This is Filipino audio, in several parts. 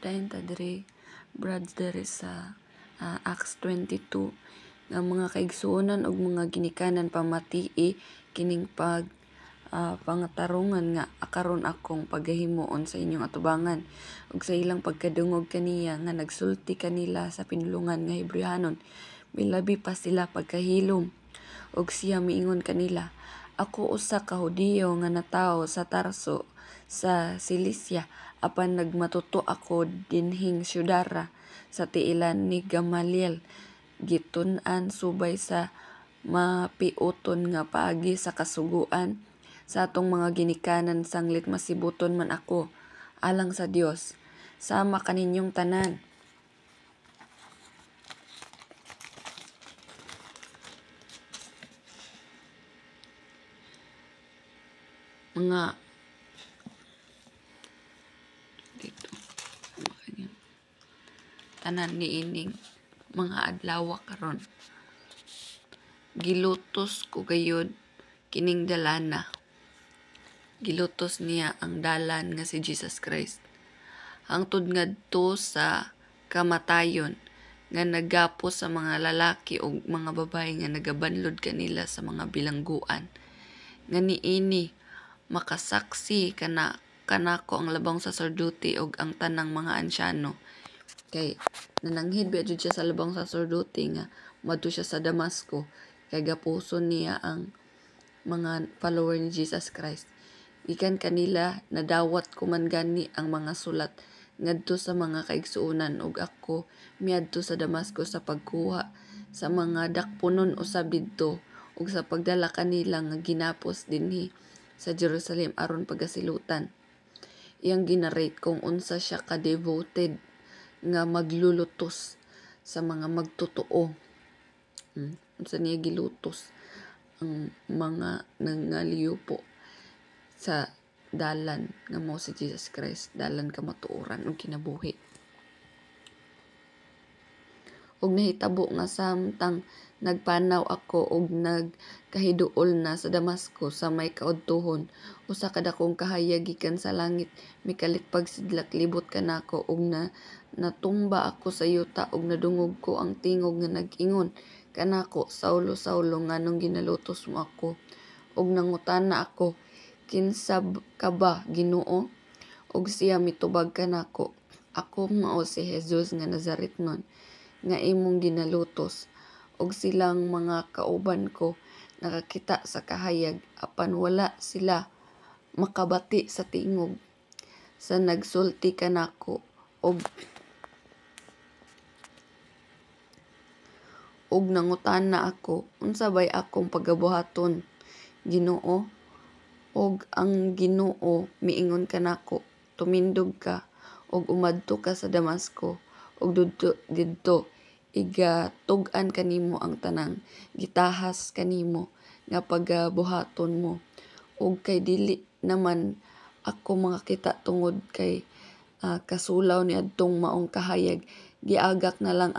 dayon ta diri brad diri sa Acts 22 nga mga kaigsuonan ug mga ginikanan pamatii kining pangatarungan nga akaron akong pagahimuon sa inyong atubangan ug sa ilang pagkadungog kaniya nga nagsulti kanila sa pinulungan nga Hebrehanon milabi pa sila pagkahilom ug siya miingon kanila, ako usa ka Hudiyo nga natawo sa Tarso sa Cilicia apan nagmatuto ako dinhing syudara sa tiilan ni Gamaliel gitun-an subay sa mapiuton nga paagi sa kasuguan sa atong mga ginikanan sanglit masibuton man ako alang sa Dios sama kaninyong tanan. Mga dito kanyang tanan niining mga adlaw karon gilutos ko gayud kining dalana. Gilutos niya ang dalan nga si Jesus Christ hangtod ngadto sa kamatayon nga nagapos sa mga lalaki ug mga babaye nga nagabanlod kanila sa mga bilangguan nga niini makasaksi kanako ang labang saserdote ug ang tanang mga ansyano kay nananghid ba jud siya sa labang saserdote nga madto siya sa Damasco kay gapuson niya ang mga follower ni Jesus Christ. Ikan kanila nadawat ko man gani ang mga sulat ngadto sa mga kaigsuonan ug ako miadto sa Damasco sa pagkuha sa mga dakpunon usab didto ug sa pagdala kanila nga ginapos dinhi sa Jerusalem aron pagasilutan. Iyang ginarate kung unsa siya ka-devoted nga maglulutos sa mga magtotoo. Unsa niya gilutos ang mga nangaliw po sa dalan nga mao si Jesus Christ, dalan kamatuoran ug kinabuhi. Ug nahitabo nga samtang nagpanaw ako ug nagkahiduol na sa Damasco sa may kaudtohon usa ka dakong kahayag gikan sa langit mikalit pagsidlak libot kanako ug natumba ako sa yuta ug nadungog ko ang tingog nga nag-ingon kanako, Saulo Saulo nganong ginalutos mo ako? Ug nangutana ako, kinsa ka ba Ginoo? Ug siya mitubag kanako, ako mao si Jesus nga Nazaretnon nga imong ginalutos. Ug silang mga kauban ko nakakita sa kahayag apan wala sila makabati sa tingog sa nagsulti kanako ug nangutana ako, unsa bay akong pagabuhaton, Ginoo? Ug ang Ginoo miingon kanako, tumindog ka ug umadto ka sa Damasco ug didto igatug-an kanimo ang tanang gitahas kanimo nga pagabuhaton mo. Ug kay dili naman ako makakita tungod kay kasulaw ni adtong maong kahayag, giagak na lang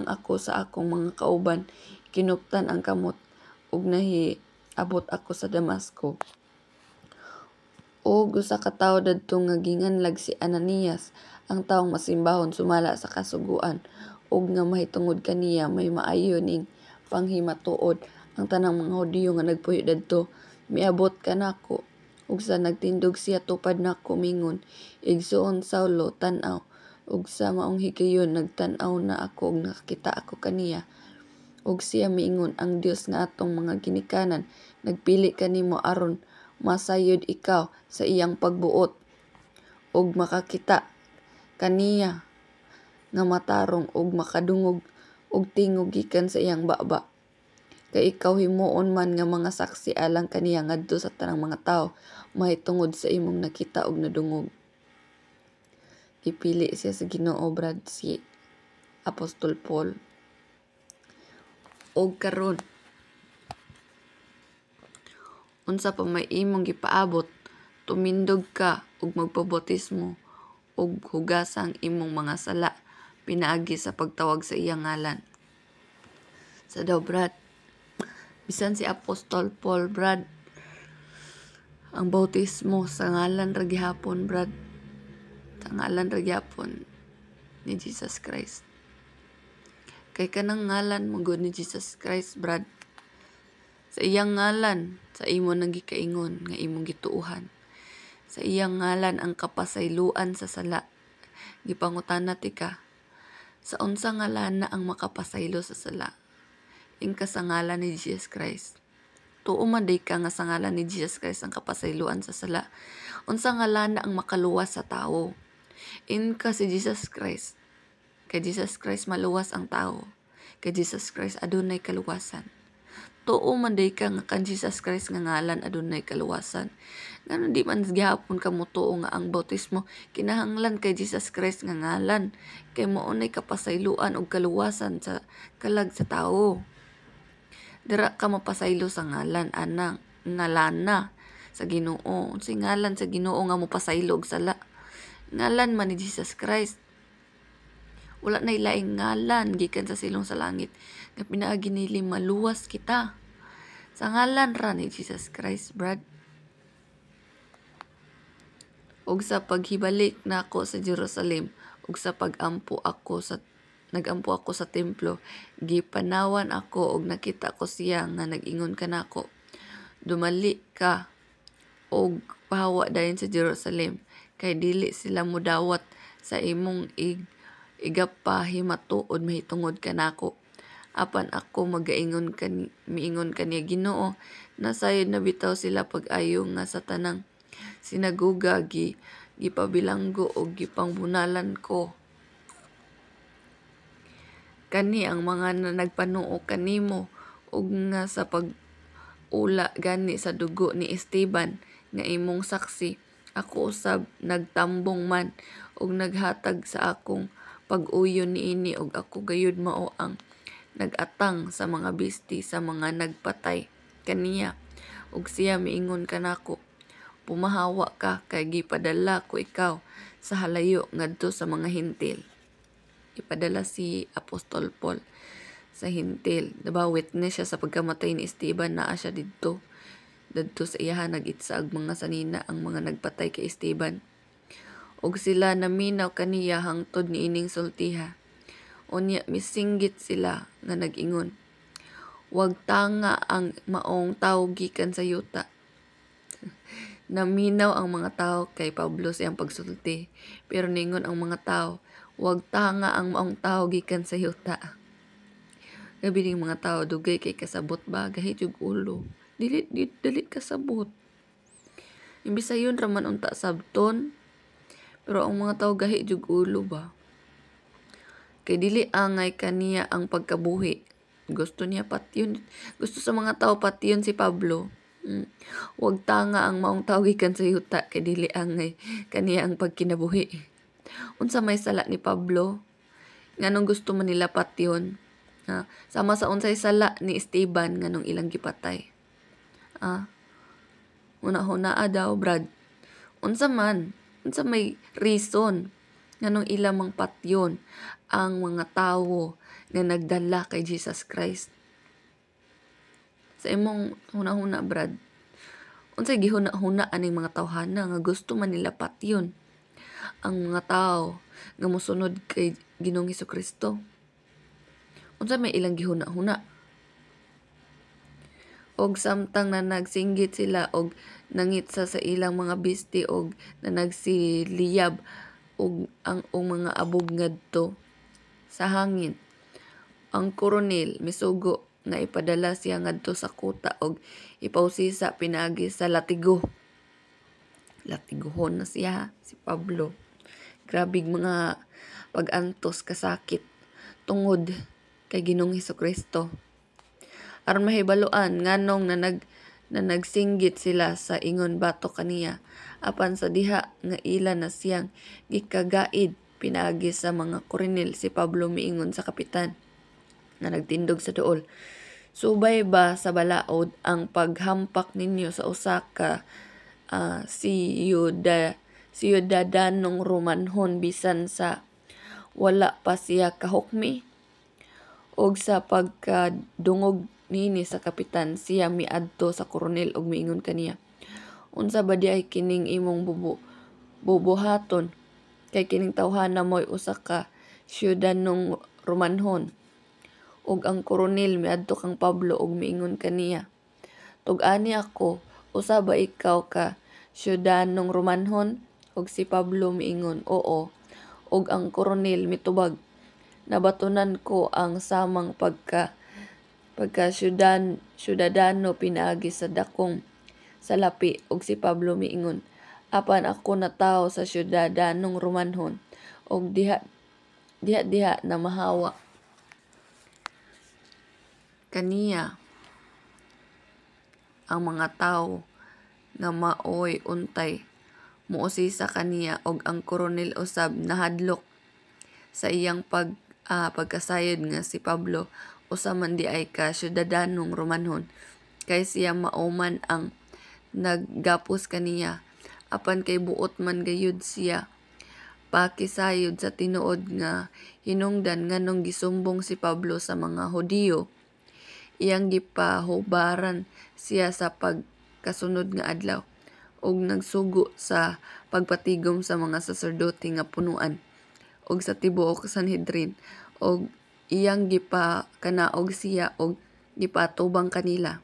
ako sa akong mga kauban, kinuptan ang kamot ug nahiabot ako sa Damasco. Og usa ka tawo dadto nga ginganlag si Ananias, ang tawong masimbahon sumala sa kasuguan ug nga mahitungod kaniya may maayo ning panghimatuod ang tanang mga Hudiyo nga nagpuyo dadto. Miabot kanako ug sa nagtindog siya tupad nako mingon, igsoon Saulo, tan-aw. Ug sa maong higayon nagtan-aw na ako ug nakakita ako kaniya. Ug siya miingon, ang Dios nga atong mga ginikanan nagpili kanimo aron masayod ikaw sa iyang pagbuot ug makakita kaniya nga matarong ug makadungog og tingog gikan sa iyang baba. Kay ikaw himuon man nga mga saksi alang kaniya ngadto sa tanang mga tawo mahitungod sa imong nakita ug nadungog. Gipili siya sa Ginoo brad si Apostol Paul. Og karon unsa pa may imong gipaabot, tumindog ka ug magpabautismo ug hugasang imong mga sala pinaagi sa pagtawag sa iyang ngalan. Sa daw brad, bisan si Apostol Paul brad Ang bautismo sa ngalan ra gihapon, brad. Sa ngalan ra gihapon ni Jesus Christ. Kay kanang ngalan mo ni Jesus Christ, brad. Sa iyang ngalan, sa imo nang gikaingon nga imong gituuhan. Sa iyang ngalan ang kapasayloan sa sala. Gipangutana ti ka. Sa unsa ngalan na ang makapasaylo sa sala? Ingka sa ngalan ni Jesus Christ. Tuo man day ka nga sa ngalan ni Jesus Christ ang kapasayloan sa sala. Unsa ngalan na ang makaluwas sa tawo? Ingka si Jesus Christ. Kay Jesus Christ maluwas ang tawo. Kay Jesus Christ adunay kaluwasan. Tuo man day ka nga kan Jesus Christ nga ngalan adunay kaluwasan. Ngano di man gihapon ka mo tuo nga ang bautismo kinahanglan kay Jesus Christ nga ngalan kay mao nay kapasayloan og kaluwasan sa kalag sa tawo. Dira ka mapasaylo sa ngalan anang ngalana sa Ginoo. Unsay ngalan sa Ginoo nga mopasaylo og sala? Ngalan man ni Jesus Christ. Wala na ilaing ngalan gikan sa silong sa langit nga pinaagi nili maluwas kita. Sa ngalan ra ni Jesus Christ, brad. Og sa paghibalik nako sa Jerusalem, og sa nagampo ako sa templo, gipanawan ako og nakita ko siya nga nag-ingon kanako. Dumali ka og pahawa dayon sa Jerusalem kay dili sila modawat sa imong igapahimatuod mahitungod kanako. Apan ako miingon kaniya Ginoo, nasayod na bitaw sila pag-ayo nga sa tanang sinaguga gipabilanggo og gipangbunalan ko. Kani ang mga nagpanuo kanimo ug nga sa pag-ula gani sa dugo ni Esteban nga imong saksi. Ako usab nagtambong man ug naghatag sa akong pag-uyon niini ug ako gayud mao ang nagatang sa mga bisti sa mga nagpatay kaniya. Ug siya miingon kanako, pumahawa ka kay gipadala ko ikaw sa halayo ngadto sa mga hintil. Ipadala si Apostol Paul sa hintil. Diba, witness siya sa pagkamatay ni Esteban, naa siya didto sa iyahan nag-itsaag mga sanina ang mga nagpatay kay Esteban. Og sila naminaw kaniya hangtod ni ining sultiha. Unya misinggit sila nga nag-ingon, wag tanga ang maong tawo gikan sa yuta. Naminaw ang mga tao kay Pablo siyang pagsulti, pero ningon ang mga tao, wag tanga ang maong tao gikan sa yuta. Gabi ning mga tao dugay kay kasabot ba gahit yung ulo. Dili kasabot. Imbis sayon raman unta sabton, pero ang mga tao gahi yung ulo ba. Kay dili angay kaniya ang pagkabuhi. Gusto niya patyon. Gusto sa mga tao patyon si Pablo. Wag tanga ang maong tao gikan sa yuta kay dili angay kaniya ang pagkinabuhi. Unsa may sala ni Pablo? Nganong gusto man nila patyon? Sama sa unsay sala ni Esteban nganong ilang gipatay. Una-hunaa daw, brad. Unsa may reason nganong ilang mang patyon ang mga tawo nga nagdala kay Jesus Christ. Sa imong huna-huna, brad, unsay gihuna-huna aning mga tawhana nga gusto man nila patyon ang mga tao nga mosunod kay Ginoong Hesukristo. Unsa may ilang gihuna-huna? Og samtang na nagsinggit sila og nangitsa sa ilang mga bisti og na nagsiliyab og ang mga abog ngadto sa hangin. Ang koronel misugo nga ipadala siya ngadto sa kuta og ipausisa pinagi sa latigo. Latiguhon na siya si Pablo. Grabig mga pag-antos kasakit tungod kay Ginoong Hesukristo. Aron mahibaluan nganong na nagsinggit sila sa ingon bato kaniya apan sa diha nga ila na siyang gikagaid pinagi sa mga koronel si Pablo miingon sa kapitan na nagtindog sa duol, subay ba sa balaod ang paghampak ninyo sa usa ka siyudadanong Romanhon bisan sa wala pa siya kahukmi? Og sa pagkadungog nini sa kapitan siya miadto sa koronel og miingon kaniya, Unsa ba di ay kining imong bubuhaton? Kay kining tawhana mo'y usa ka syudanong Romanhon. Ug ang koronel miadto kang Pablo ug miingon kaniya, "Tug-ani ako, usa ba ikaw ka syudanong Romanhon?" Ug si Pablo miingon, "Oo." Ug ang koronel mitubag, "Nabatunan ko ang samang syudadano pinaagi sa dakong salapi." Ug si Pablo miingon, "Apan ako natawo sa syudadanong Romanhon ug diha na mahawa kaniya ang mga tawo nga maoy untay muusisa kaniya." Og ang koronel usab nahadlok sa iyang pagkasayod nga si Pablo usa man di ay ka syudadanong Romanhon, kay siya mauman ang naggapos kaniya, apan kay buot man gayud siya pakisayod sa tinuod nga hinungdan nganong gisumbong si Pablo sa mga Hudiyo. Iyang gipahubaran siya sa pagkasunod nga adlaw ug nagsugo sa pagpatigom sa mga saserdote nga punuan ug sa tibuok Sanhedrin, ug iyang gipakanaog siya ug gipatubang kanila.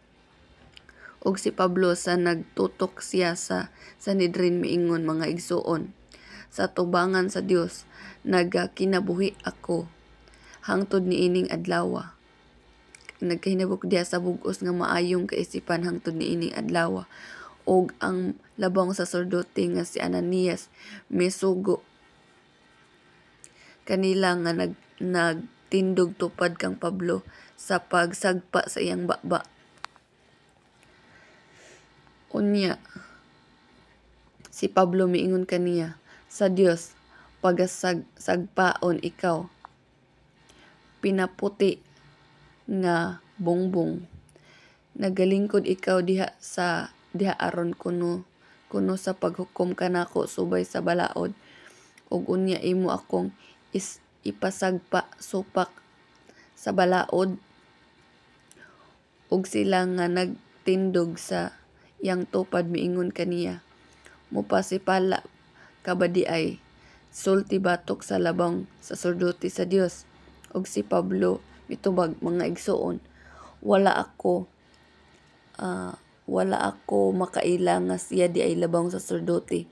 Ug si Pablo sa nagtutok siya sa Sanhedrin miingon, "Mga igsuon, sa tubangan sa Dios nagakinabuhi ako hangtod niining adlaw. Nagkahinabok diha sa bug-os nga maayong kaisipan hangtod niining adlaw." Og ang labang saserdote nga si Ananias misugo kanila nga nagtindog tupad kang Pablo sa pagsagpa sa iyang baba. Unya, si Pablo miingon kaniya, "Sa Dios pagasagpaon ikaw, pinaputi nga bongbong. Nagalingkod ikaw diha aron kuno sa paghukom kanako subay sa balaod, ug unya imo akong ipasagpa supak sa balaod." Ug sila nga nagtindog sa iyang tupad miingon kaniya, "Mupasipala ka ba di ay sulti batok sa labang saserdote sa Dios?" Ug si Pablo mitubag, "Mga igsuon, wala ako makaila nga siya di ay labang saserdote,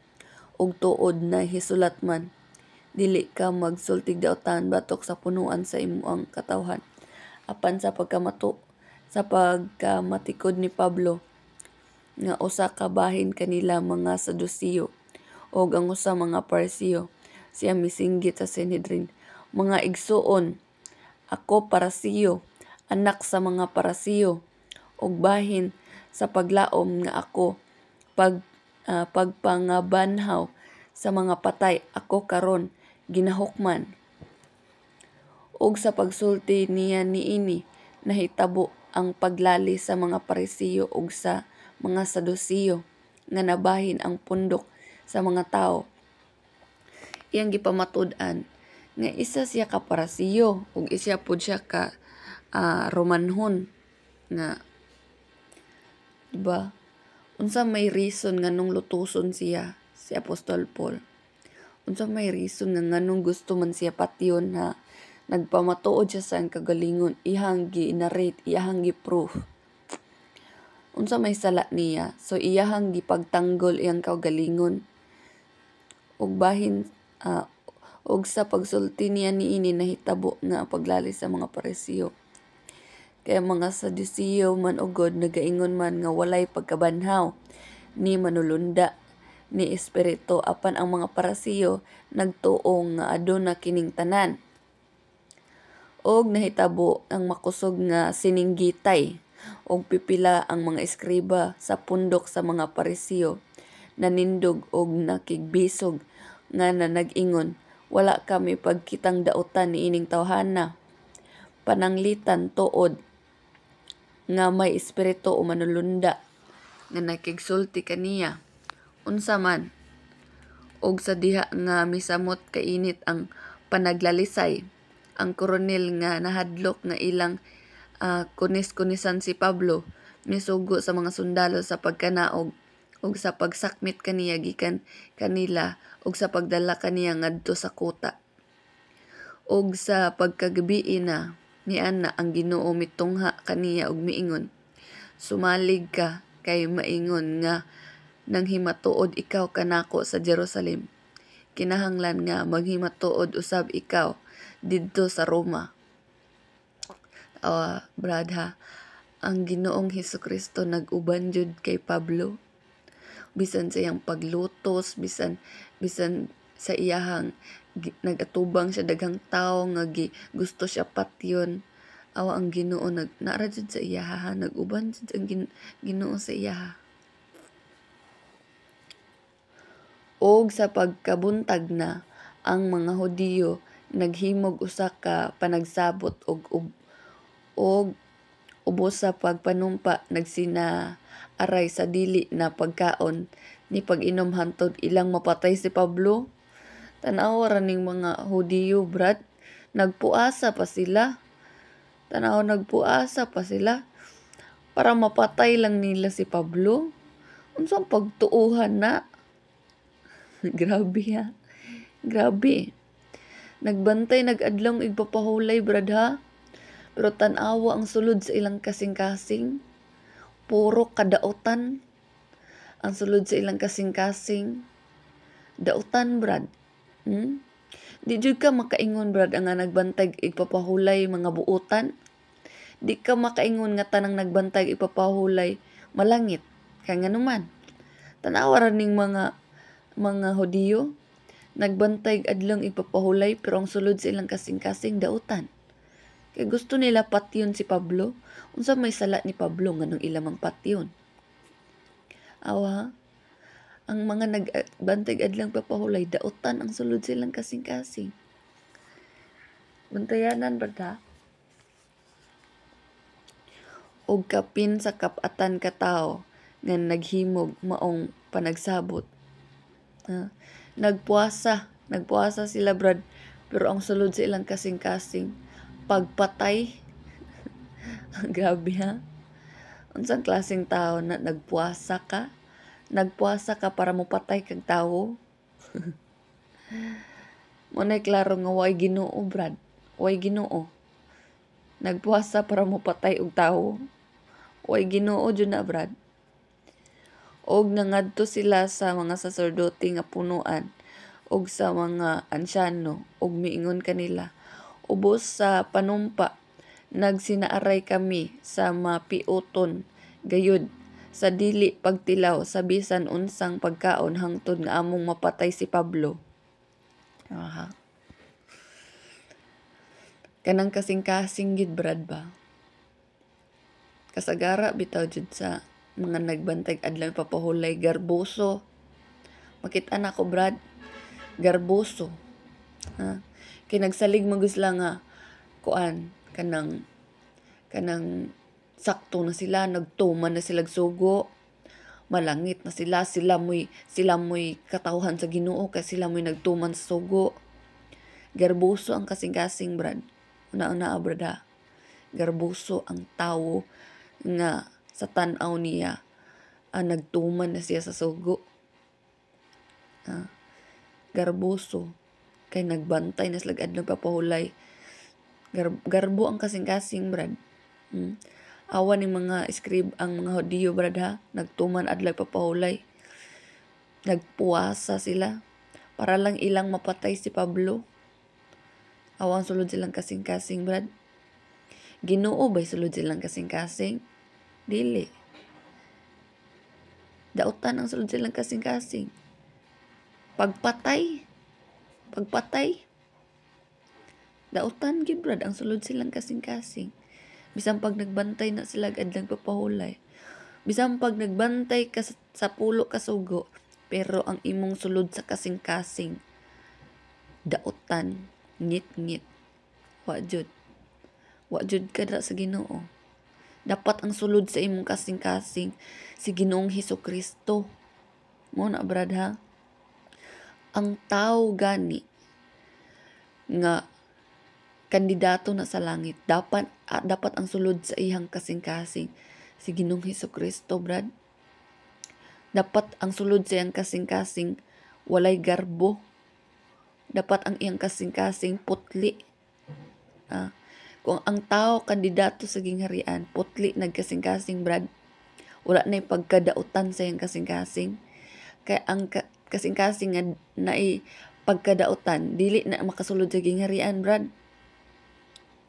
ug tuod na hisulat man, dili ka magsultig daotan batok sa punuan sa imong katawhan." Apan sa pagkamatikod ni Pablo nga usa ka bahin kanila mga Saduceo ug ang usa mga Pariseo, siya misinggit sa Sanhedrin, "Mga igsuon, ako Pariseo, anak sa mga Pariseo, ug bahin sa paglaom nga ako pagpangabanhaw sa mga patay ako karon ginahukman." Ug sa pagsulti niya niini nahitabo ang paglali sa mga Pariseo ug sa mga Saduceo nga nabahin ang pundok sa mga tawo. Iyang gipamatud-an nga isa siya ka Pariseo ug isa pud siya ka Romanhon nga, diba? Unsa may reason nganong lutuson siya si Apostol Paul? Unsa may reason nga nganong gusto man siya patyon na nagpamatuod siya sa kagalingon, iyang gi-narrate, iyang gi-proof. Unsa may sala niya? So iyang gipagtanggol iyang kagalingon. Ug bahin ug sa pagsulti niya niini nahitabo nga paglali sa mga Pariseo. Kaya mga Saduceo man ugod nagaingon man nga walay pagkabanhaw ni manulunda ni espiritu, apan ang mga Pariseo nagtuo nga aduna kining tanan. Og nahitabo ang makusog nga sininggitay og pipila ang mga eskriba sa pundok sa mga Pariseo nanindog og nakigbisog nga nag-ingon, "Wala kami pagkitang daotan niining tawhana. Pananglitan tuod nga may espiritu o manulunda nga nakigsulti kaniya." Unsa man, og sa diha nga misamot kainit ang panaglalisay, ang koronel nga nahadlok nga ilang kunis-kunisan si Pablo misugo sa mga sundalo sa pagkanaog ug sa pagsakmit kaniya gikan kanila ug sa pagdala kaniya ngadto sa kuta. Ug sa pagkagabii na niana ang Ginoo mitungha kaniya ug miingon, sumalig ka kay maingon nga nang himatuod ikaw kanako sa Jerusalem. Kinahanglan nga maghimatuod usab ikaw didto sa Roma. Brad ha, ang Ginoong Hesukristo nag-uban jud kay Pablo. Bisan sa iyang paglutos, bisan sa iyahang nagatubang siya daghang tawo nga gusto siya patyon. Awa ang Ginoo nara jud sa iya ha, nag-uban jud ang Ginoo sa iya ha. Og sa pagkabuntag na ang mga Hudiyo naghimog usa ka panagsabot og ubos sa pagpanumpa nagsinaaray sa dili na pagkaon ni pag-inom hantod ilang mapatay si Pablo. Tanaw ra ning mga Hudiyo, brad, nagpuasa pa sila. Nagpuasa pa sila para mapatay lang nila si Pablo. Unsang pagtuuhan na? Grabe ha. Grabe. Nagbantay nag-adlong igpapahulay, brad ha. Pero tanawa ang sulod sa ilang kasing-kasing. Puro kadaotan. Ang sulod sa ilang kasing-kasing. Daotan, brad. Di jud ka makaingon, brad, ang nga nagbantay igpapahulay mga buotan. Di ka makaingon nga tanang nagbantay igpapahulay malangit. Kaya nga naman. Tanawa ra ning mga Hudiyo nagbantay adlong ipapahulay pero ang sulod sa ilang kasing-kasing daotan. Kay gusto nila patyon si Pablo. Unsa may sala ni Pablo nganong ilamang patyon? Awa, ang mga nagbantay adlang papahulay daotan ang sulod sa ilang kasing-kasing. Bantayanan ba ta? Og kapin sa kapatan ka tao nga naghimog maong panagsabot. Nagpuasa sila, brad, pero ang sulod sa ilang kasing-kasing pagpatay. Grabe ha. Unsang klaseng tao na nagpuasa ka? Nagpuasa ka para mopatay kag tawo? Munay klaro nga way Ginoo, brad. Way Ginoo. Nagpuasa para mopatay og tawo. Way Ginoo jud na, brad. Og nangadto sila sa mga saserdote nga punuan og sa mga ansyano og miingon kanila, ubos sa panumpa nagsinaaray kami sa mapiuton gayud sa dili pagtilaw sa bisan unsang pagkaon hangtod nga among mapatay si Pablo. Kanang kasing-kasing gid, brad ba? Kasagara bitaw jud sa mga nagbantay adlaw papahulay garboso. Makita na ko, brad, garboso. Kinagsalig magusla nga kuan kanang sakto na sila, nagtuman na sila sugo. Malangit na sila mo'y katawhan sa Ginoo kay sila mo'y nagtuman sa sugo. Garboso ang kasing-kasing, brad. Una-una, brad ha. Garboso ang tawo nga sa tan-aw niya nagtuman na siya sa sugo. Garboso kay nagbantay na sila adlong papahulay. Garbo ang kasing-kasing, brad. Awan ning mga ang mga Hudiyo, brad ha, nagtuman adlong papahulay. Nagpuasa sila para lang ilang mapatay si Pablo. Awang sulod silang kasing-kasing, brad. Ginoo ba'y sulod silang kasing-kasing? Dili. Daotan ang sulod silang kasing-kasing. Pagpatay. Daotan gid, brad, ang sulod silang kasing-kasing. Bisan pag nagbantay na sila adlang papahulay. Bisan pag nagbantay ka sa pulo ka sugo, pero ang imong sulod sa kasing-kasing daotan, ngit-ngit. Wa jud kada sa Ginoo. Dapat ang sulod sa imong kasing-kasing si Ginoong Hesukristo. Mo na, brad ha. Ang tao gani nga kandidato na sa langit, dapat ang sulod sa iyang kasing-kasing si Ginoong Hesukristo, brad. Dapat ang sulod sa iyang kasing-kasing walay garbo. Dapat ang iyang kasing-kasing putli. Kung ang tao kandidato sa gingharian, putli nagkasing-kasing brad, wala na pagkadautan sa iyang kasing-kasing. Kaya ang kasing-kasing nga na pagkadautan, dili na makasulod sa gingharian brad.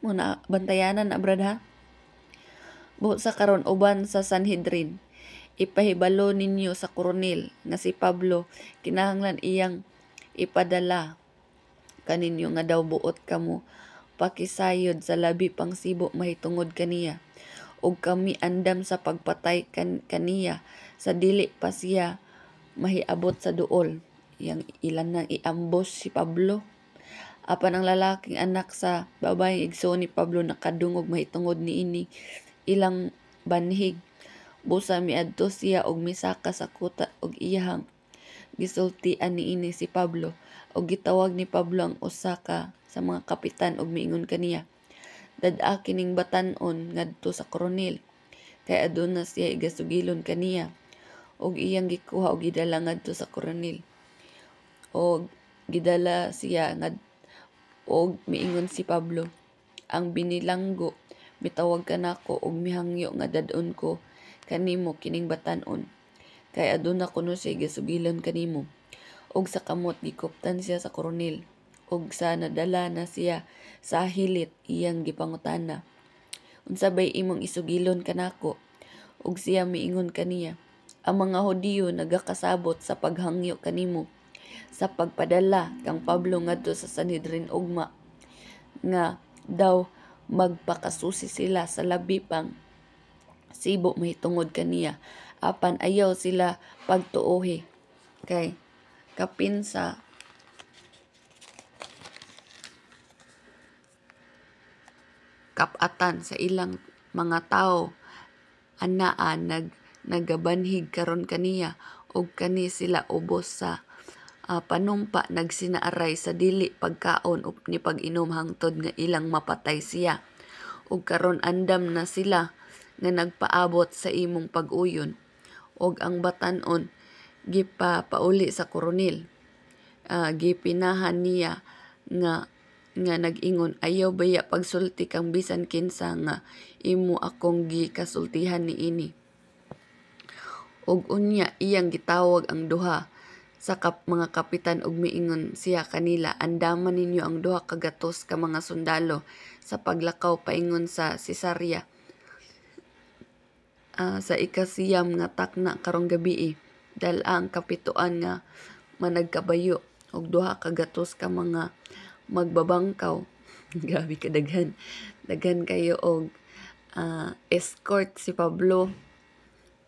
Muna bantayanan na brad ha. Buot sa karon uban sa Sanhedrin, ipahibalo ninyo sa koronel nga si Pablo kinahanglan iyang ipadala kaninyo nga daw buot kamo pakisayod sa labi pang sibo mahitungod kaniya ug kami andam sa pagpatay kaniya sa dili pa siya mahiabot sa duol. Yang ilan nang iambos si Pablo. Apan ang lalaking anak sa babaeng igsoon ni Pablo nakadungog mahitungod niini ilang banhig. Busa miadto siya og misaka sa kuta og iyahang gisultian niini si Pablo og gitawag ni Pablo ang usa ka sa mga kapitan og miingon kaniya, dad-a kining batan-on ngadto sa koronel kay aduna siya igasugilon kaniya og iyang gikuha og gidala ngadto sa koronel og gidala siya og miingon si Pablo, ang binilanggo mitawag kanako og mihangyo nga dad-on ko kanimo kining batan-on kay aduna kuno siya igasugilon kanimo. Og sa kamot gikuptan siya sa koronel og sa nadala na siya sa hilit iyang gipangutana, unsa bay imong isugilon kanako? Og siya miingon kaniya, ang mga Hudiyo nagakasabot sa paghangyo kanimo sa pagpadala kang Pablo ngadto sa Sanhedrin ugma nga daw magpakasusi sila sa labi pang sibo mahitungod kaniya apan ayaw sila pagtuohi kay kapin sa kapatan sa ilang mga tao anaa nagabanhig karon kaniya ug kani sila ubos sa panumpa nagsinaaray sa dili pagkaon ug ni pag-inom hangtod nga ilang mapatay siya ug karon andam na sila nga nagpaabot sa imong pag-uyon ug ang batan-on gipapauli sa koronel. Gipinahan niya nga nag-ingon, ayaw baya pagsulti kang bisan kinsa nga imo akong gikasultihan niini. Ug unya iyang gitawag ang duha sa mga kapitan ug miingon siya kanila, andaman ninyo ang duha ka gatos ka mga sundalo sa paglakaw paingon sa Cesarea sa ikasiyam nga takna karong gabii. Dala ang kapituan nga managkabayo og duha ka gatos ka mga magbabangkaw. Grabe ka daghan kayo og escort si Pablo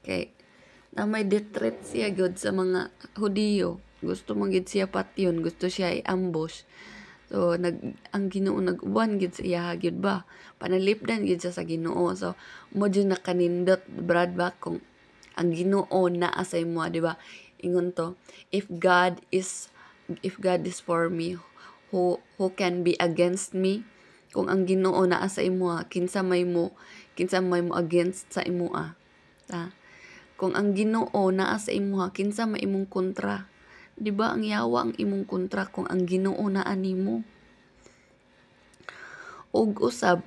kay na may detret siya gyud sa mga Hudiyo. Gusto man gid siya patyon, gusto siya i-ambush. So ang Ginoo nag-uban gid sa iya gyud ba. Panalipdan gid sa Ginoo. So mo jud nakanindot brad ba kung ang Ginoo naa sa imo, di ba? Ingon to, if God is for me, who can be against me? Kung ang Ginoo naa sa imo, kinsa may mo against sa imo Kung ang Ginoo naa sa imo, kinsa may imong kontra? Di ba ang yawa ang imong kontra kung ang Ginoo naa nimo? Og usab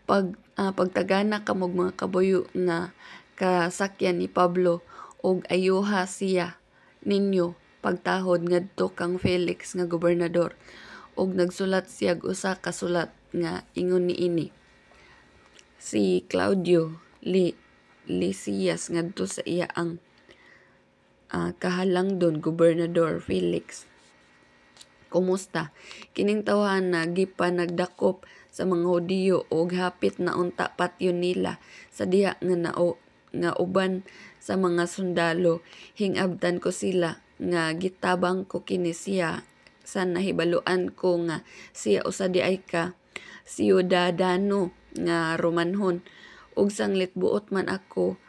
pagtagana ka mo mga kabuyo nga kasakyan ni Pablo og ayuha siya ninyo pagtahod ngadto kang Felix nga gobernador og nagsulat siya og usa ka sulat nga ingon niini, si Claudio Lysias ngadto sa iya ang kahalangdon gobernador Felix. Kumusta? Kining tawhan na gipanagdakop sa mga Hudiyo og hapit na unta patyon nila sa diha nga uban sa mga sundalo. Hingabtan ko sila nga gitabang ko kini siya sa nahibaluan ko nga siya usa di ay ka siyudadano nga Romanhon ug sanglit buot man ako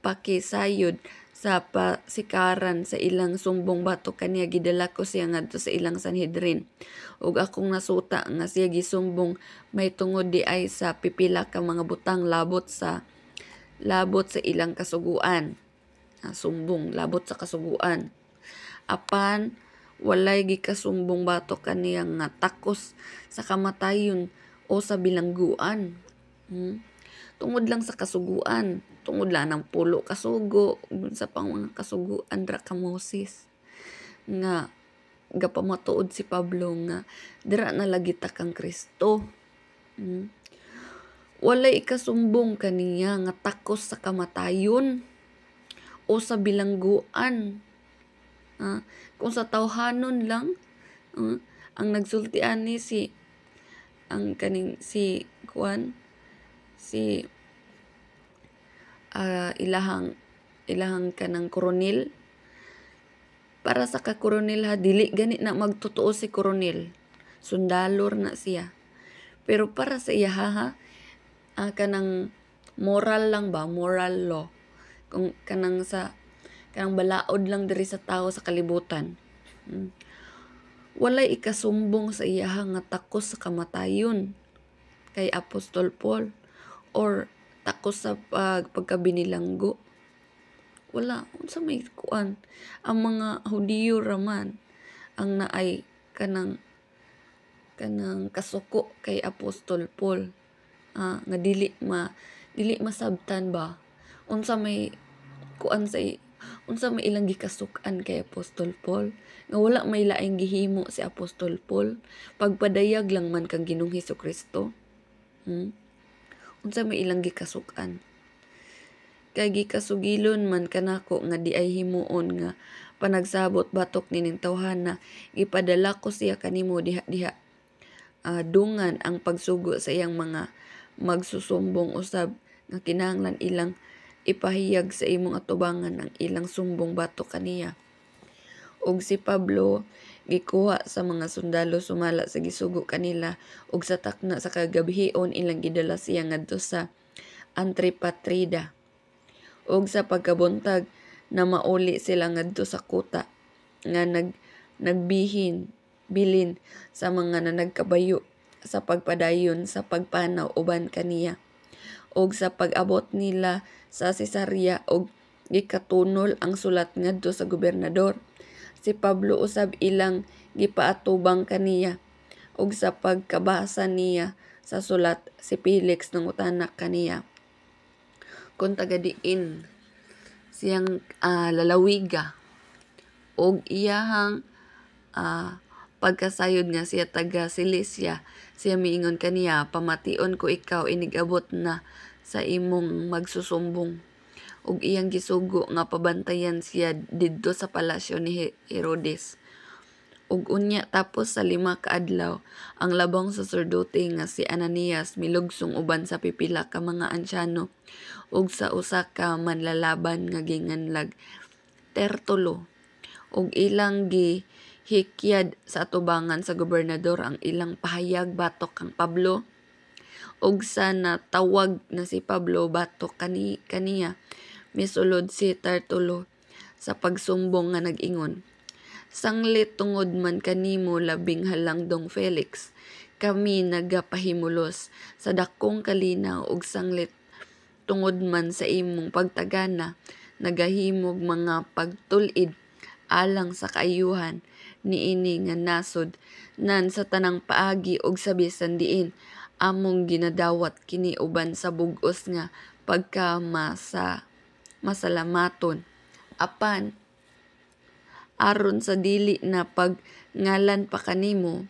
pakisayod sa pasikaran sa ilang sumbong bato kaniya gidala ko siya ngadto sa ilang Sanhedrin ug akong nasuta nga siya gisumbong may tungod di ay sa pipila ka mga butang labot sa ilang kasuguan. sumbong labot sa kasuguan. Apan walay gikasumbong batok kaniya nga takos sa kamatayon o sa bilangguan. Tungod lang sa kasuguan, tungod lang ng pulo kasugo, sa pang mga kasuguan ra ka Moses nga gapamatuod si Pablo nga dira na lagi ta kang Kristo. Walay ikasumbong kaniya nga takos sa kamatayon o sa bilangguan. Kung sa tawhanon lang, ang nagsultian ni ang kaning si Juan, si ilahang kanang koronel, para sa ka-koronel ha, dili gani na magtotoo si koronel, sundalor na siya, pero para sa iya ha, kanang moral lang ba, moral law, kung kanang balaod lang diri sa tao sa kalibutan. Walay ikasumbong sa iya nga takos sa kamatayon kay Apostol Paul or takos sa pagkabinilanggo. Wala, unsa may kuan. Ang mga Hudiyo raman ang naay kanang kasuko kay Apostol Paul, nga dili masabtan ba unsa may kuan unsa may ilang gikasukan kay Apostol Paul, nga wala may laing gihimo si Apostol Paul, pagpadayag lang man kang Ginoong Hesukristo. Unsa may ilang gikasukan, kay gikasugilon man kanako nga di ay himuon nga panagsabot batok nining tawhana, gipadala ko siya kanimo diha dungan ang pagsugo sa iyang mga magsusumbong usab nga kinahanglan ilang ipahiyag sa imong atubangan ang ilang sumbong batok kaniya. Og si Pablo gikuha sa mga sundalo sumala sa gisugo kanila, og sa takna sa kagabhion ilang gidala siya ngadto sa Antipatrida. Og sa pagkabuntag na mauli sila ngadto sa kuta nga bilin sa mga nagkabayo sa pagpadayon sa pagpanaw uban kaniya. Og sa pag-abot nila sa Cesarea og gikatunol ang sulat ngadto sa gobernador, si Pablo usab ilang gipaatubang kaniya. Og sa pagkabasa niya sa sulat, si Felix nangutanak kaniya kung tagadiin siyang lalawiga og iyahang pagkasayod nga siya taga Cilicia. Siya miingon kaniya, pamation ko ikaw inigabot na sa imong magsusumbong. Ug iyang gisugo nga pabantayan siya didto sa palasyo ni Herodes. Ug unya tapos sa 5 ka adlaw, ang labang saserdote nga si Ananias milugsong uban sa pipila ka mga ansyano ug sa usa ka manlalaban nga ginganlag Tertulo. Ug ilang gihikyad sa atubangan sa gobernador ang ilang pahayag batok kang Pablo. Ug sa natawag na si Pablo batok kaniya, misulod si Tertulo sa pagsumbong nga nag-ingon, sanglit tungod man kanimo labing halangdong Felix, kami nagapahimulos sa dakong kalinaw ug sanglit tungod man sa imong pagtagana, nagahimog mga pagtul-id alang sa kaayuhan niini nga nasod nan sa tanang paagi ug sa bisan diin among ginadawat kini uban sa bug-os nga masalamaton. Apan aron sa dili na paglangan pa kanimo,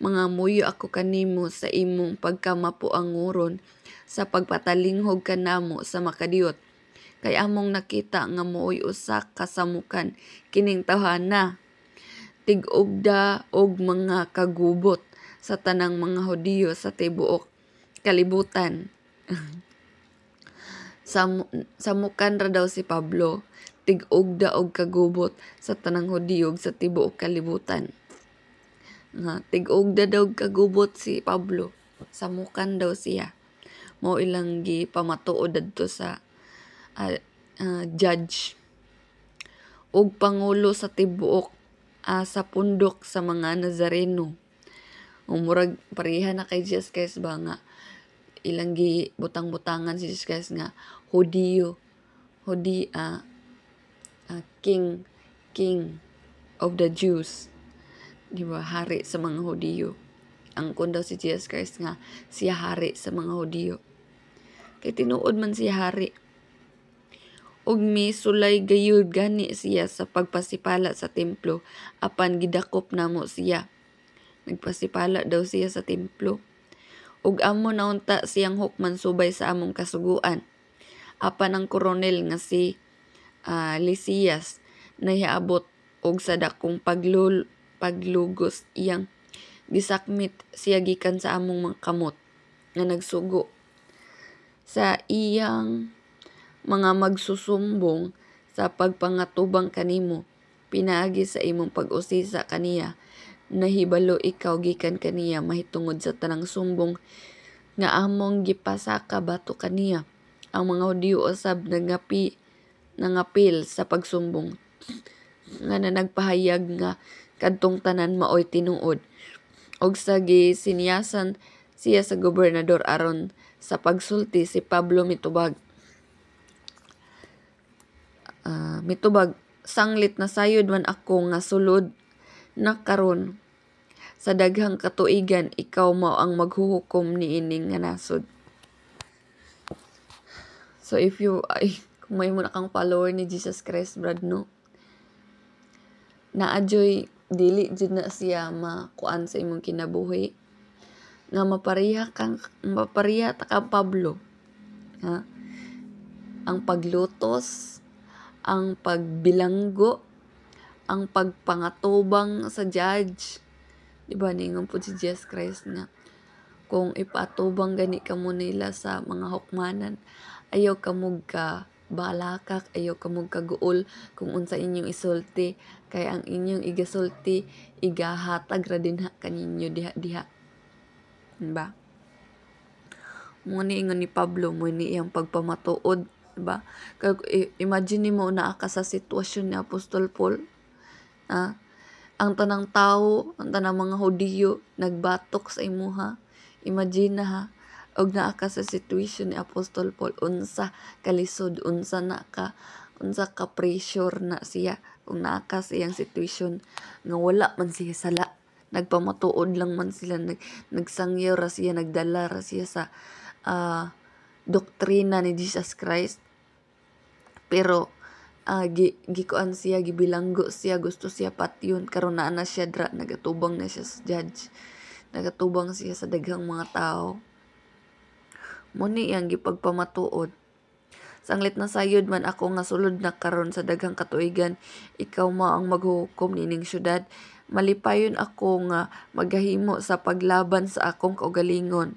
mga muyo ako kanimo sa imong pagkamapuanguron sa pagpatalinghog kanamo sa makadiyot. Kay among nakita nga mooy usa ka samukan kining tawhana, tig-ugda og mga kagubot sa tanang mga Hudiyo sa tibuok kalibutan. Samukan ra daw si Pablo, tig-ugda og kagubot sa tanang Hudiyo sa tibuok kalibutan. Tig-ugda daw kagubot si Pablo, samukan daw siya. Mao ilang gipamatuod adto sa judge ug pangulo sa tibuok sa pundok sa mga Nazareno. Murag pareha na kay Jesus Christ ba nga ilang gi butang-butangan si Jesus Christ nga Hudiyo, king king of the Jews, di ba, hari sa mga Hudiyo. Ang daw si Jesus Christ nga siya hari sa mga Hudiyo, kay tinuod man siya hari. Ug misulay gayud gani siya sa pagpasipala sa templo apan gidakop namo siya. Nagpasipala daw siya sa templo. Ug amo naunta siyang hukman subay sa among kasuguan. Apan ang koronel nga si Lysias nahiabot og sa dakong paglugos iyang gisakmit siya gikan sa among mga kamot nga nagsugo sa iyang mga magsusumbong sa pagpangatubang kanimo. Pinaagi sa imong pag-usisa kaniya, nahibalo ikaw gikan kaniya mahitungod sa tanang sumbong nga among gipasaka bato kaniya. Ang mga Hudiyo usab nangapil sa pagsumbong nga nagpahayag nga kadtong tanan maoy tinuod, og sa gisinyasan siya sa gobernador aron sa pagsulti si Pablo mitubag, sanglit na sayod man ako nga sulod na karon sa daghang katuigan ikaw mao ang maghuhukom niining nga nasod. So if you kung may mo na kang follower ni Jesus Christ, brad, no, naadyoy dili jud na siya makuan sa imong kinabuhi nga mapariha ta kang Pablo, ha? Ang paglutos, ang pagbilanggo, ang pagpangatubang sa judge, di ba, ningon po si Jesus Christ nga kung ipatubang gani kamo nila sa mga hukmanan, ayaw kamog ka balakak, ayaw kamog kaguol kung unsa inyong isulti, kay ang inyong igasulti igahatag ra dinha kaninyo diha, diba? Mo ni ingon ni Pablo, mo ni iyang pagpamatuod, diba? Kay imagine mo naa ka sa sitwasyon ni Apostol Paul, ang tanang tao, ang tanang mga Hudiyo nagbatok sa imuha. Imagine na, ha, og naa ka sa situation ni Apostol Paul, unsa kalisod, unsa ka pressure na siya, kung naa ka sa iyang situation nga wala man siya sala, nagpamatuod lang man sila, nagsangyaw ra siya, nagdala ra siya sa doktrina ni Jesus Christ, pero gikuan siya, gibilanggo siya, gusto siya patyon, karon naa na siya dra, nagatubang na siya sa judge, nagatubang siya sa daghang mga tao. Muni ang gipagpamatuod, sanglit na sayod man ako nga sulod na karon sa daghang katuigan ikaw mao ang maghuhukom nining syudad. Malipayon ako nga maghahimo sa paglaban sa akong kaugalingon,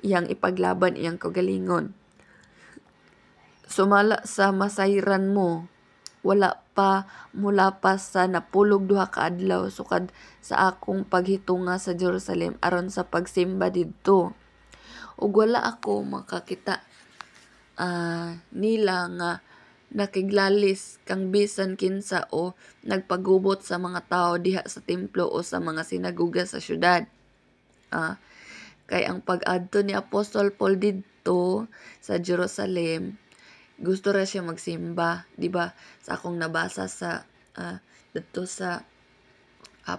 iyang ipaglaban iyang kaugalingon. Sumala sa masayran mo, wala pa mulapas sa napulog 2 ka adlaw sukad sa akong paghitunga sa Jerusalem aron sa pagsimba didto. Ug wala ako makakita nila nga nakiglalis kang bisan kinsa o nagpagubot sa mga tao diha sa templo o sa mga sinagoga sa syudad. Kay ang pag-adto ni Apostol Paul didto sa Jerusalem, gusto ra siya magsimba, di ba? Sa akong nabasa sa dito sa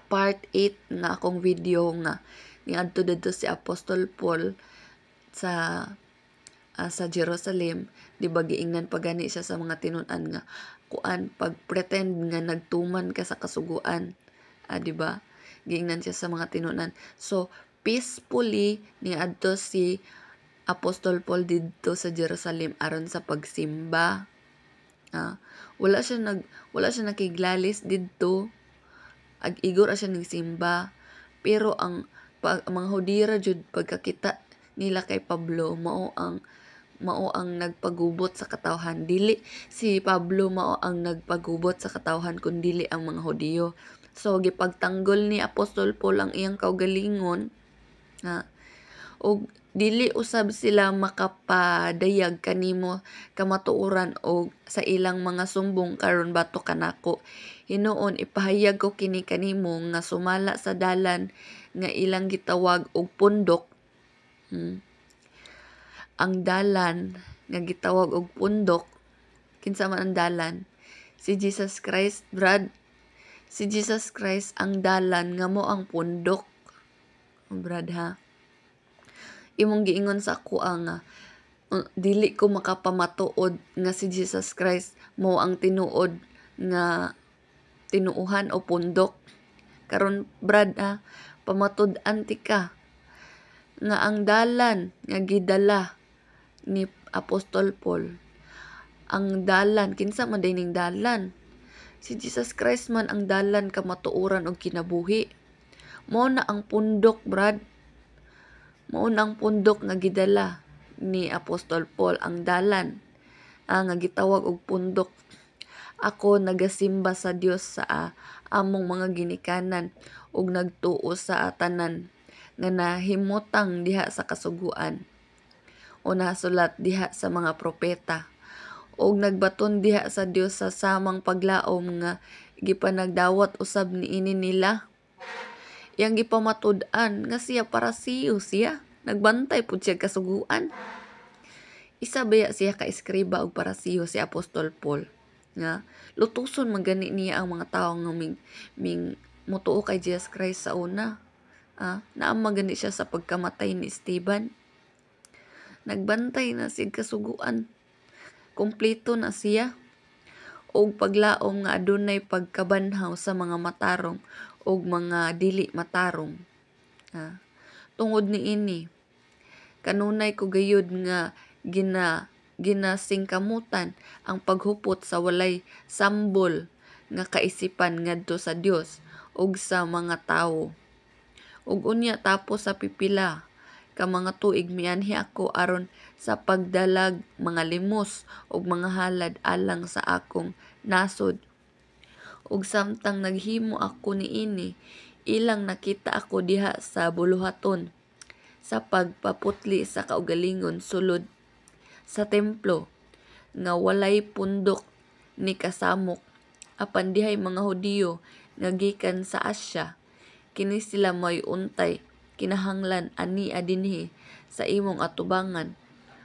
part 8 nga akong video nga niadto dito si Apostol Paul sa Jerusalem, di ba, giingnan pa gani siya sa mga tinun-an nga kuan, pag pretend nga nagtuman ka sa kasuguan, di ba? Giingnan siya sa mga tinun-an. So peacefully niadto si Apostol Paul didto sa Jerusalem aron sa pagsimba. Wala siya nakiglalis didto, ag-igor siya nagsimba, pero ang mga Hudira jud pagkakita nila kay Pablo mao ang nagpagubot sa katawhan, dili si Pablo mao ang nagpagubot sa katawhan kun dili ang mga Hudiyo. So gipagtanggol ni Apostol Paul ang iyang kaugalingon, og dili usab sila makapadayag kanimo kamatuoran og sa ilang mga sumbong karon bato kanako. Hinuon ipahayag ko kini kanimo nga sumala sa dalan nga ilang gitawag og pundok, ang dalan nga gitawag og pundok, kinsa man ang dalan? Si Jesus Christ, brad. Si Jesus Christ ang dalan nga mo ang pundok. Brad ha. Imong giingon sa ako nga dili ko makapamatuod nga si Jesus Christ mo ang tinuod nga tinuuhan o pundok. Karon brad ha, pamatud-an ti ka nga ang dalan nga gidala ni Apostol Paul, ang dalan, kinsa man dining dalan? Si Jesus Christ man ang dalan kamatuoran og kinabuhi. Mao na ang pundok, brad. Mao na ang pundok nga gidala ni Apostol Paul, ang dalan nga gitawag og pundok. Ako nagasimba sa Dios sa among mga ginikanan ug nagtuo sa tanan nga nahimutang diha sa kasuguan o nasulat diha sa mga propeta ug nagbaton diha sa Dios sa samang paglaom nga gipanagdawat usab niini nila. Yang gipamatud-an nga siya parasiyo siya, nagbantay pud siya kasuguan. Isa baya siya ka eskriba og parasiyo si Apostol Paul nga lutuson man gani niya ang mga tawo nga ming mutuo kay Jesus Christ sa una. Naama gani siya sa pagkamatay ni Esteban. Nagbantay na siya kasuguan. Kompleto na siya. Og paglaom nga adunay pagkabanhaw sa mga matarong og mga dili matarong. Tungod niini, kanunay ko gayud nga ginasingkamutan ang paghupot sa walay sambol nga kaisipan ngadto sa Dios ug sa mga tawo. Ug unya tapos sa pipila ka mga tuig mianhi ako aron sa pagdalag mga limos ug mga halad alang sa akong nasod. Ug samtang naghimo ako niini, ilang nakita ako diha sa buluhaton sa pagpaputli sa kaugalingon sulod sa templo nga walay pundok ni kasamok. Apan dihay mga Hudiyo nga gikan sa Asya, kini sila may untay kinahanglan ani dinhi sa imong atubangan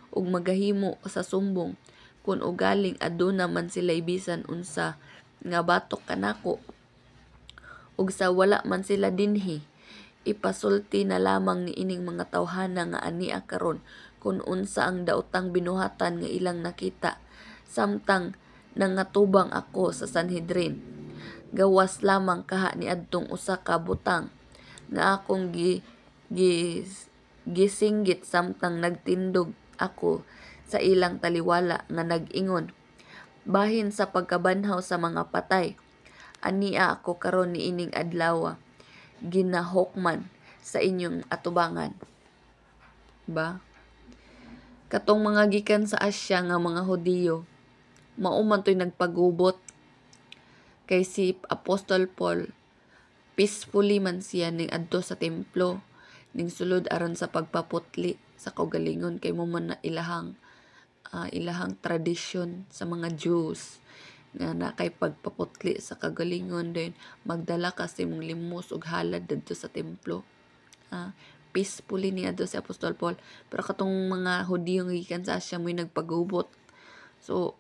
ug magahimo sa sumbong kun ugaling aduna man sila bisan unsa nga batok kanako. Ug sa wala man sila dinhi, ipasulti na lamang ni ining mga tawhana nga ania karon kun unsa ang daotang binuhatan nga ilang nakita samtang nangatubang ako sa Sanhedrin. Gawas lamang kaha ni adtong usa ka butang nga akong gisinggit samtang nagtindog ako sa ilang taliwala nga nag-ingon, bahin sa pagkabanhaw sa mga patay, ania ako karon ni ining adlaw ginahokman sa inyong atubangan. Ba? Katong mga gikan sa Asya nga mga Hudiyo, mauman to'y nagpagubot kay si Apostol Paul, peacefully man siya ning adto sa templo ning sulod aron sa pagpaputli sa kaugalingon kay mo man na ilahang tradisyon sa mga Jews nga na kay pagpaputli sa kagalingon din magdala kasi mong limos ug halad didto sa templo. Peacefully niya do si Apostol Paul, pero katong mga Hudiyo nga gikan sa Asya mo'y nagpagubot. So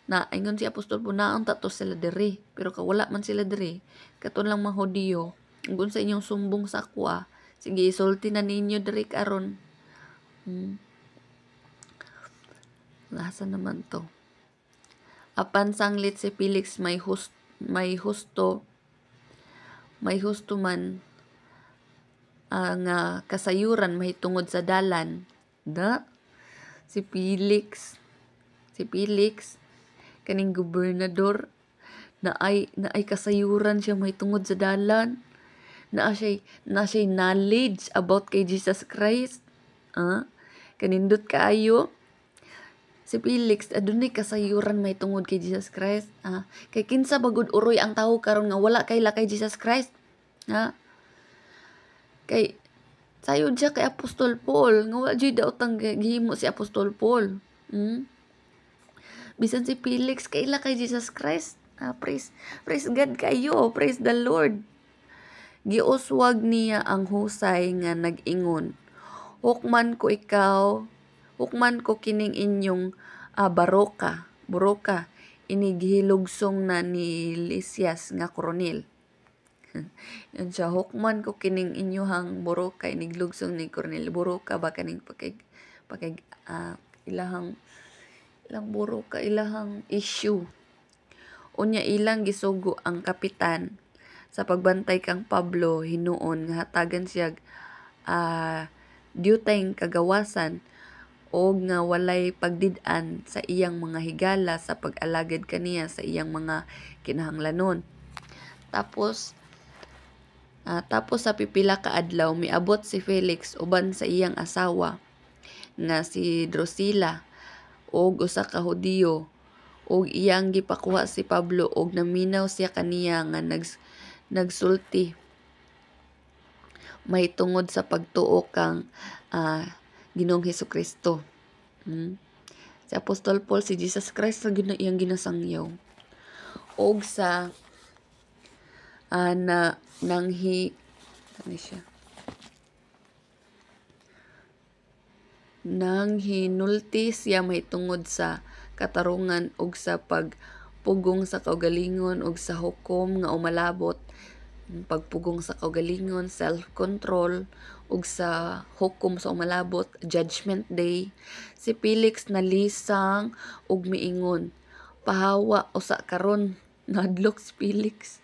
ingon si Apostol Paul, naon tato sila diri, pero wala man sila diri, katon lang mga Hudiyo, kung sa inyong sumbong sa akwa, sige isulti na ninyo diri karon. Nasa naman to. Apan sanglit si Felix may husto man nga kasayuran mahitungod sa dalan. Si Felix kaning gobernador na ay kasayuran siya mahitungod sa dalan. Na siya knowledge about kay Jesus Christ. Kanindot kaayo. Si Felix adunay kasayuran may tungod kay Jesus Christ. Kay kinsa bagud uroy ang tawo karon nga wala kay Jesus Christ. Kay sayod siya kay Apostol Paul nga wala jud daotang gihimo si Apostol Paul. Bisan si Felix kaila kay Jesus Christ. Praise God kayo, praise the Lord. Giuswag niya ang husay nga nag-ingon, hukman ko ikaw hukman ko kining inyong buroka inigihilugsong na ni Lysias nga koronel. Yun siya, hukman ko kining inyohang buroka iniglugsong ni Coronel. Buroka ba kaning ilahang buroka ilahang issue. Unya ilang gisugo ang kapitan sa pagbantay kang Pablo hinuon nga hatagan siya dutayng kagawasan o nga walay pagdid-an sa iyang mga higala sa pag-alagad kaniya sa iyang mga kinahanglanon. Tapos sa pipila ka adlaw miabot si Felix uban sa iyang asawa nga si Drusilla og usa ka Hudiyo og iyang gipakuha si Pablo og naminaw siya kaniya nga nagsulti may tungod sa pagtuo kang Ginoong Hesukristo. Si Apostol Paul, si Jesus Christ na iyang ginasangyaw. Og sa nang hinulti siya may tungod sa katarungan og sa pagpugong sa kaugalingon og sa hukom nga umalabot, pagpugong sa kaugalingon, self-control ug sa hukom sa umalabot, judgment day. Si Felix nalisang ug miingon, pahawa usa karon. Nadlok si Felix.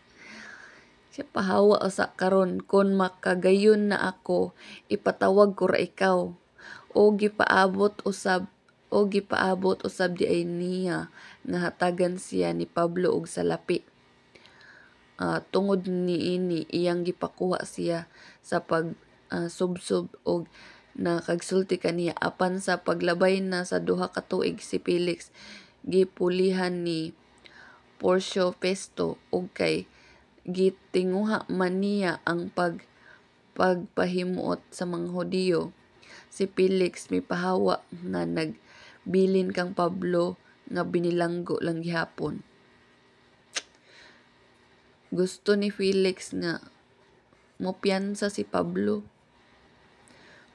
Siya pahawa usa karon, kon makagayon na ako ipatawag ko ra ikaw. O gipaabot usab di ay niya nga hatagan siya ni Pablo og salapi. Tungod niini iyang gipakuha siya sa subsob og nakagsulti kaniya apan sa paglabay na sa 2 ka tuig si Felix gipulihan ni Porcio Festo og kay gitinguha man niya ang pagpahimuot sa mga Hudiyo. Si Felix mipahawa nga nagbilin kang Pablo nga binilanggo lang gihapon. Gusto ni Felix nga mopiyansa si Pablo.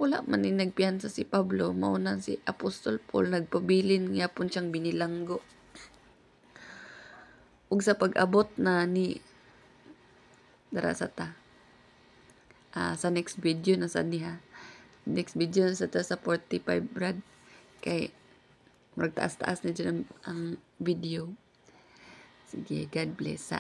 Wala man ni nagpiyansa si Pablo, mauna si Apostol Paul nagpabilin gihapon siyang binilanggo. Ug sa pag-abot na ni sa next video na sa niha. Next video na sa 45 brad kay magtaas-taas na dyan ang video. Sige, God bless.